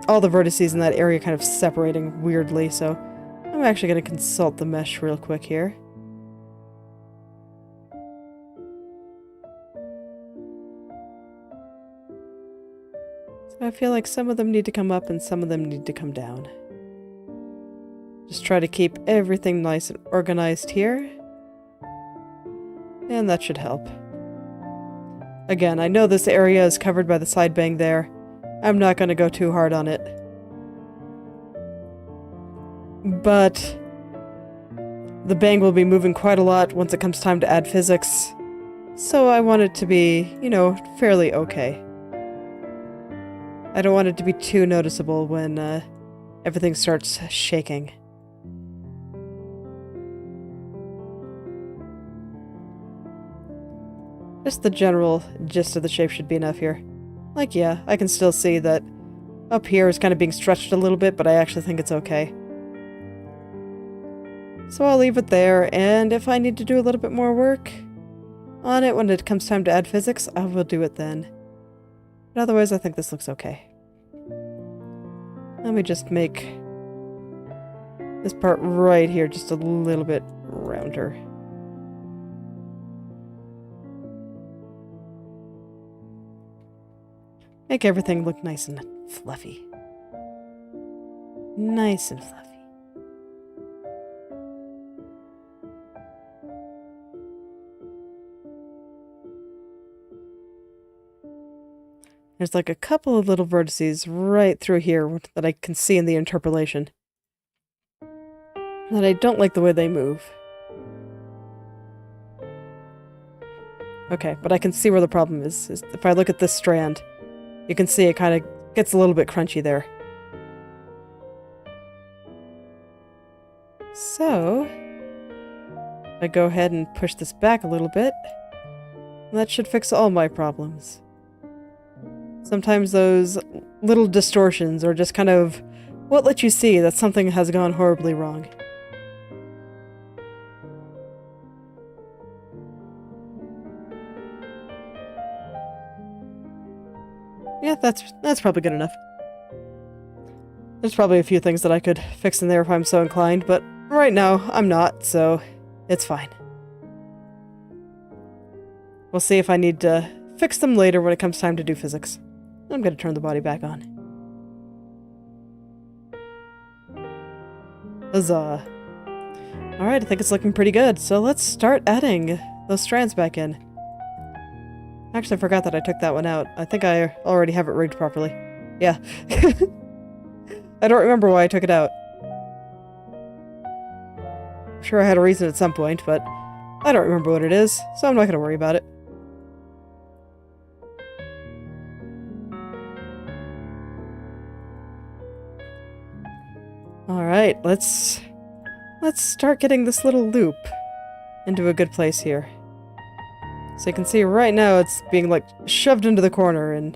all the vertices in that area kind of separating weirdly, so I'm actually going to consult the mesh real quick here. So I feel like some of them need to come up and some of them need to come down. Just try to keep everything nice and organized here. And that should help. Again, I know this area is covered by the side bang there. I'm not going to go too hard on it. But the bang will be moving quite a lot once it comes time to add physics. So I want it to be, you know, fairly okay. I don't want it to be too noticeable when everything starts shaking. Just the general gist of the shape should be enough here. Like, yeah, I can still see that up here is kind of being stretched a little bit, but I actually think it's okay. So I'll leave it there, and if I need to do a little bit more work on it when it comes time to add physics, I will do it then. But otherwise, I think this looks okay. Let me just make this part right here just a little bit rounder. Make everything look nice and fluffy. Nice and fluffy. There's like a couple of little vertices right through here that I can see in the interpolation. That I don't like the way they move. Okay, but I can see where the problem is if I look at this strand. You can see it kind of gets a little bit crunchy there. So, I go ahead and push this back a little bit. That should fix all my problems. Sometimes those little distortions are just kind of what lets you see that something has gone horribly wrong. Yeah, that's probably good enough. There's probably a few things that I could fix in there if I'm so inclined, but right now I'm not, so it's fine. We'll see if I need to fix them later when it comes time to do physics. I'm going to turn the body back on. Huzzah. Alright, I think it's looking pretty good, so let's start adding those strands back in. Actually, I forgot that I took that one out. I think I already have it rigged properly. Yeah. I don't remember why I took it out. I'm sure I had a reason at some point, but I don't remember what it is, so I'm not going to worry about it. Alright, let's start getting this little loop into a good place here. So you can see right now it's being like shoved into the corner, and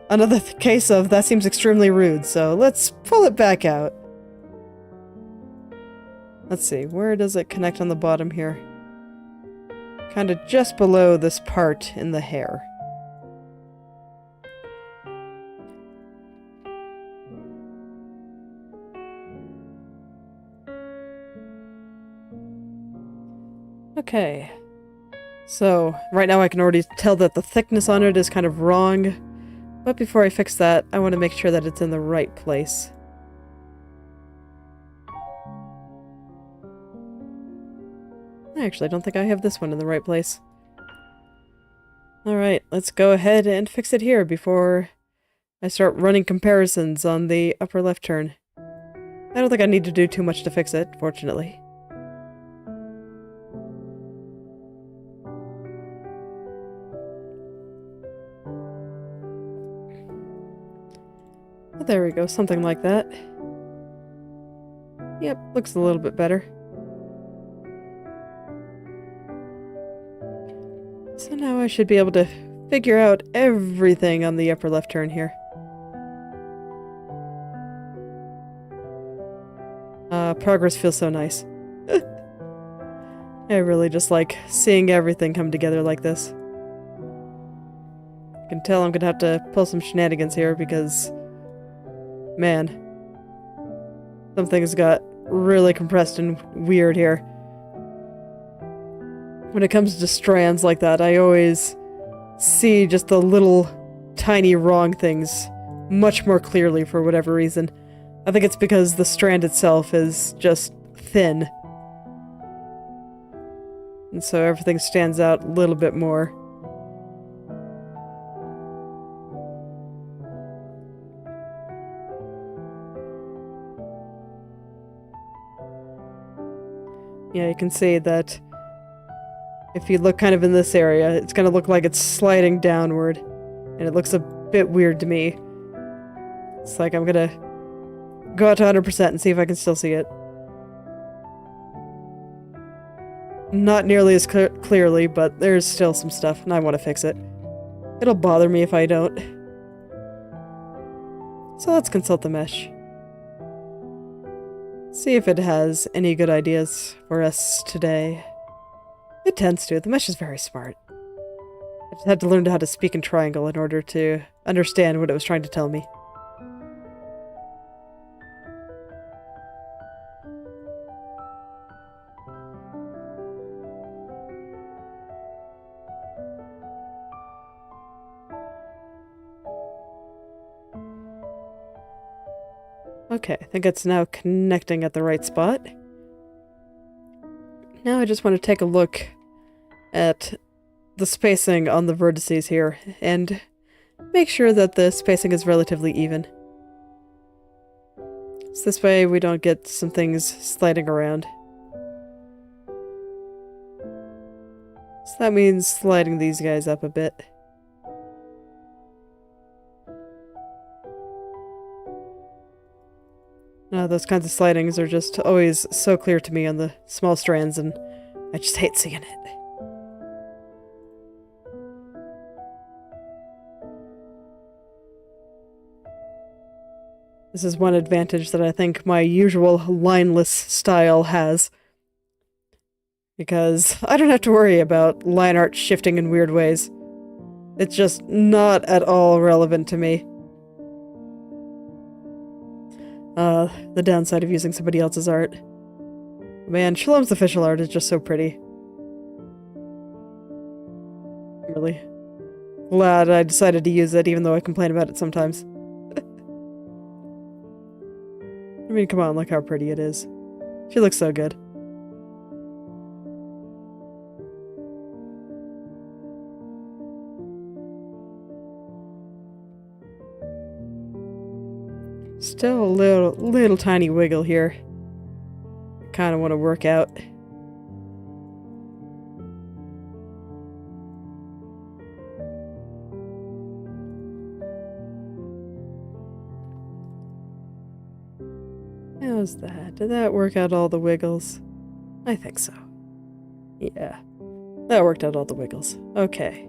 another case of that seems extremely rude, so let's pull it back out. Let's see, where does it connect on the bottom here? Kind of just below this part in the hair. Okay. So, right now I can already tell that the thickness on it is kind of wrong, but before I fix that, I want to make sure that it's in the right place. I actually don't think I have this one in the right place. Alright, let's go ahead and fix it here before I start running comparisons on the upper left turn. I don't think I need to do too much to fix it, fortunately. There we go, something like that. Yep, looks a little bit better. So now I should be able to figure out everything on the upper left turn here. Progress feels so nice. I really just like seeing everything come together like this. I can tell I'm gonna have to pull some shenanigans here because, man, some things got really compressed and weird here. When it comes to strands like that, I always see just the little tiny wrong things much more clearly for whatever reason. I think it's because the strand itself is just thin. And so everything stands out a little bit more. Yeah, you can see that if you look kind of in this area, it's going to look like it's sliding downward. And it looks a bit weird to me. It's like I'm going to go out to 100% and see if I can still see it. Not nearly as clearly, but there's still some stuff, and I want to fix it. It'll bother me if I don't. So let's consult the mesh. See if it has any good ideas for us today. It tends to. The mesh is very smart. I just had to learn how to speak in triangle in order to understand what it was trying to tell me. Okay, I think it's now connecting at the right spot. Now I just want to take a look at the spacing on the vertices here and make sure that the spacing is relatively even. So this way we don't get some things sliding around. So that means sliding these guys up a bit. Those kinds of slidings are just always so clear to me on the small strands, and I just hate seeing it. This is one advantage that I think my usual lineless style has. Because I don't have to worry about line art shifting in weird ways. It's just not at all relevant to me. The downside of using somebody else's art. Man, Shalom's official art is just so pretty. I'm really glad I decided to use it, even though I complain about it sometimes. I mean, come on, look how pretty it is. She looks so good. Still a little tiny wiggle here. I kind of want to work out. How's that? Did that work out all the wiggles? I think so. Yeah. That worked out all the wiggles. Okay.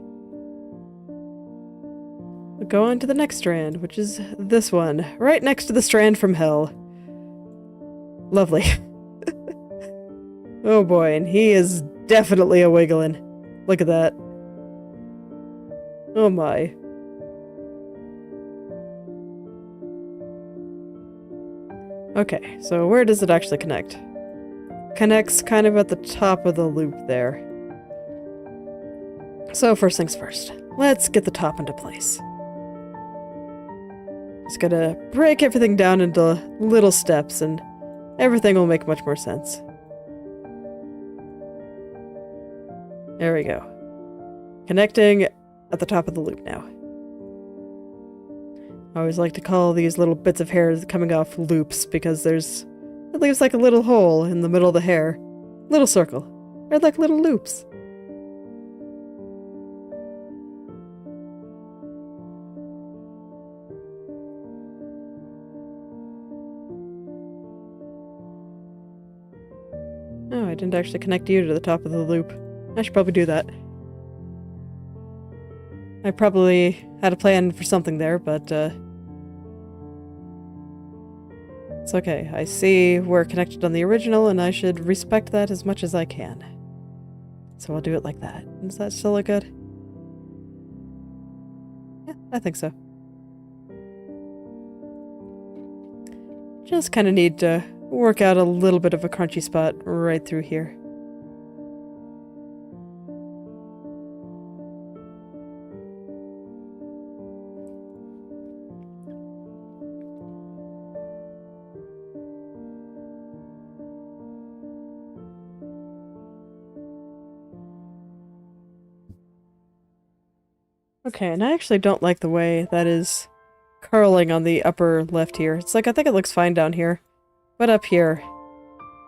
We'll go on to the next strand, which is this one. Right next to the strand from hell. Lovely. Oh boy, and he is definitely a wiggling. Look at that. Oh my. Okay, so where does it actually connect? Connects kind of at the top of the loop there. So first things first, let's get the top into place. Just gotta break everything down into little steps and everything will make much more sense. There we go. Connecting at the top of the loop now. I always like to call these little bits of hair coming off loops because it leaves like a little hole in the middle of the hair. Little circle. They're like little loops. Oh, I didn't actually connect you to the top of the loop. I should probably do that. I probably had a plan for something there, but it's okay. I see we're connected on the original, and I should respect that as much as I can. So I'll do it like that. Does that still look good? Yeah, I think so. Just kind of need to work out a little bit of a crunchy spot right through here. Okay, and I actually don't like the way that is curling on the upper left here. It's like, I think it looks fine down here, but up here,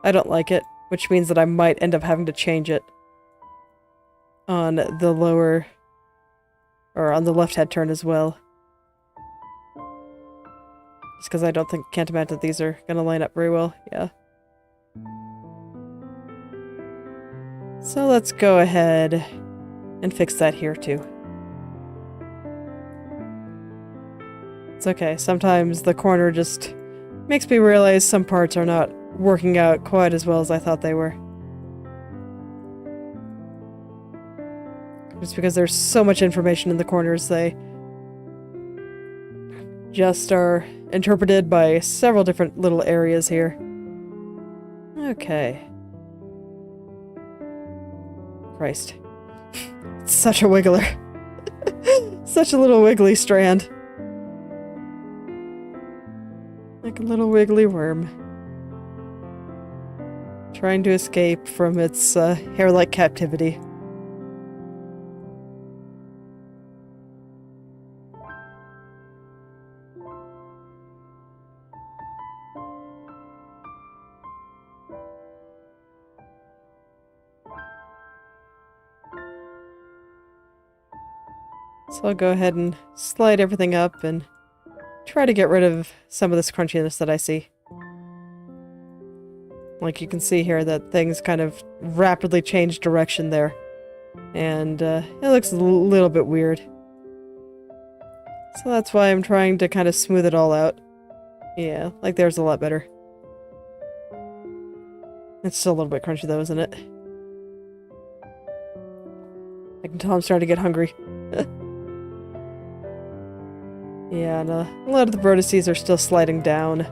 I don't like it, which means that I might end up having to change it on the lower, or on the left head turn as well. Just because I can't imagine that these are going to line up very well, yeah. So let's go ahead and fix that here too. It's okay, sometimes the corner just makes me realize some parts are not working out quite as well as I thought they were. Just because there's so much information in the corners, they just are interpreted by several different little areas here. Okay. Christ. It's such a wiggler. Such a little wiggly strand. Like a little wiggly worm. Trying to escape from its hair-like captivity. So I'll go ahead and slide everything up and try to get rid of some of this crunchiness that I see. Like you can see here that things kind of rapidly change direction there. And it looks a little bit weird. So that's why I'm trying to kind of smooth it all out. Yeah, like there's a lot better. It's still a little bit crunchy though, isn't it? I can tell I'm starting to get hungry. Yeah, and a lot of the vertices are still sliding down.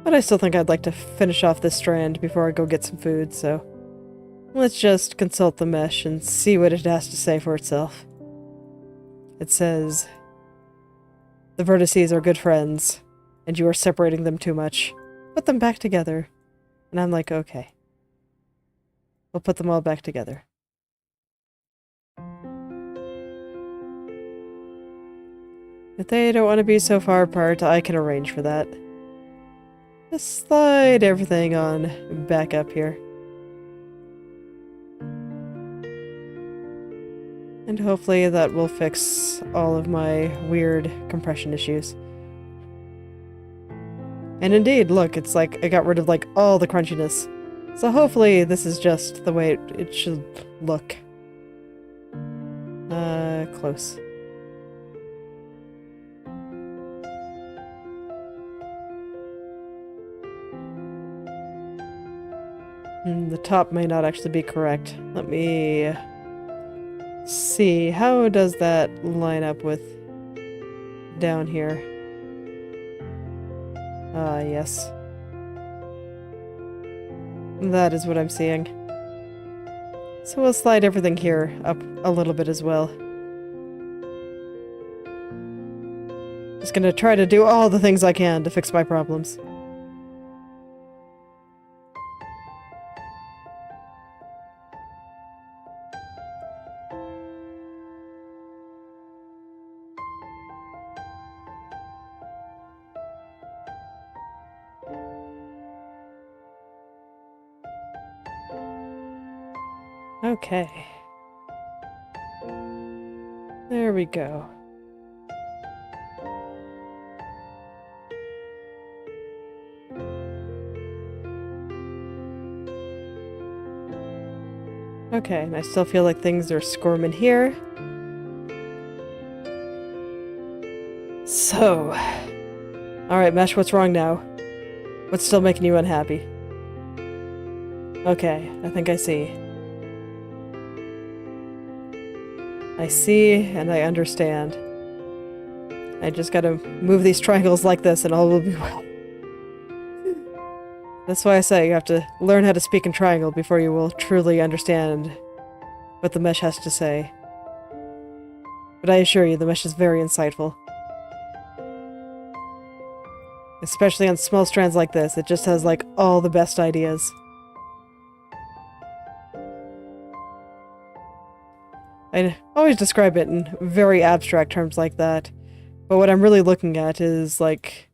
But I still think I'd like to finish off this strand before I go get some food, so let's just consult the mesh and see what it has to say for itself. It says, the vertices are good friends, and you are separating them too much. Put them back together. And I'm like, okay. We'll put them all back together. If they don't want to be so far apart, I can arrange for that. Just slide everything on back up here. And hopefully that will fix all of my weird compression issues. And indeed, look, it's like I got rid of like all the crunchiness. So hopefully this is just the way it should look. Close. The top may not actually be correct. Let me see. How does that line up with down here? Yes. That is what I'm seeing. So we'll slide everything here up a little bit as well. Just gonna try to do all the things I can to fix my problems. Okay. There we go. Okay, and I still feel like things are squirming here. So... Alright, Mesh, what's wrong now? What's still making you unhappy? Okay, I think I see. I see, and I understand. I just gotta move these triangles like this and all will be well. That's why I say you have to learn how to speak in triangle before you will truly understand what the mesh has to say. But I assure you, the mesh is very insightful. Especially on small strands like this, it just has, like, all the best ideas. I always describe it in very abstract terms like that, but what I'm really looking at is, like,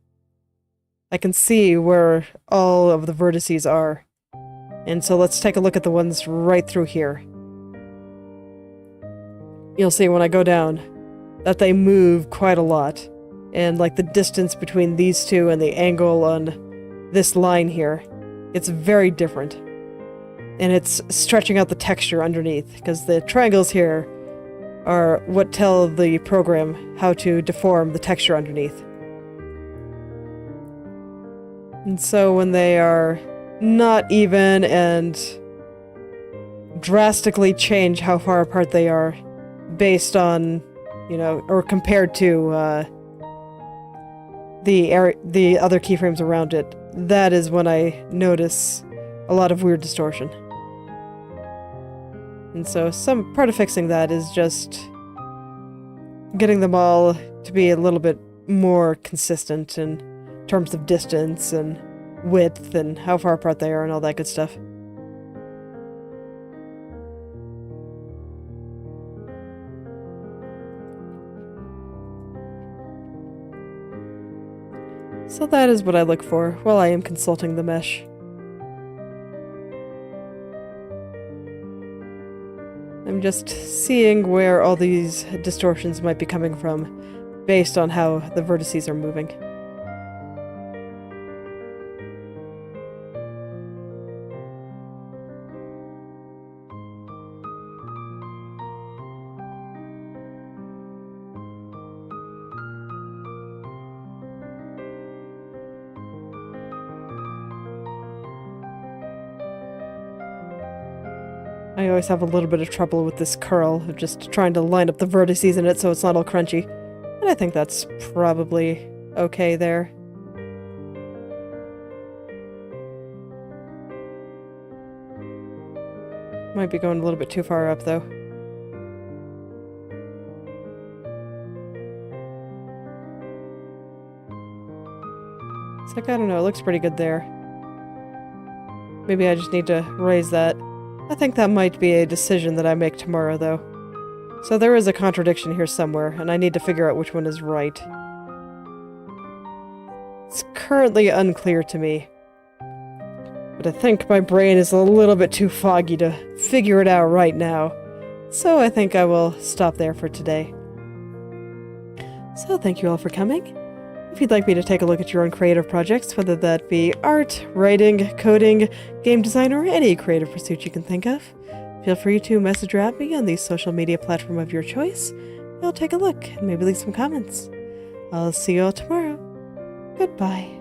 I can see where all of the vertices are. And so let's take a look at the ones right through here. You'll see when I go down that they move quite a lot. And like the distance between these two and the angle on this line here, it's very different. And it's stretching out the texture underneath, because the triangles here are what tell the program how to deform the texture underneath. And so when they are not even and drastically change how far apart they are based on, you know, or compared to the other keyframes around it, that is when I notice a lot of weird distortion. And so some part of fixing that is just getting them all to be a little bit more consistent in terms of distance and width and how far apart they are and all that good stuff. So that is what I look for while I am consulting the mesh. I'm just seeing where all these distortions might be coming from based on how the vertices are moving. I always have a little bit of trouble with this curl, of just trying to line up the vertices in it so it's not all crunchy. And I think that's probably okay there. Might be going a little bit too far up, though. It's like, I don't know, it looks pretty good there. Maybe I just need to raise that. I think that might be a decision that I make tomorrow, though. So there is a contradiction here somewhere, and I need to figure out which one is right. It's currently unclear to me. But I think my brain is a little bit too foggy to figure it out right now. So I think I will stop there for today. So thank you all for coming. If you'd like me to take a look at your own creative projects, whether that be art, writing, coding, game design, or any creative pursuit you can think of, feel free to message or at me on the social media platform of your choice. I'll take a look and maybe leave some comments. I'll see you all tomorrow. Goodbye.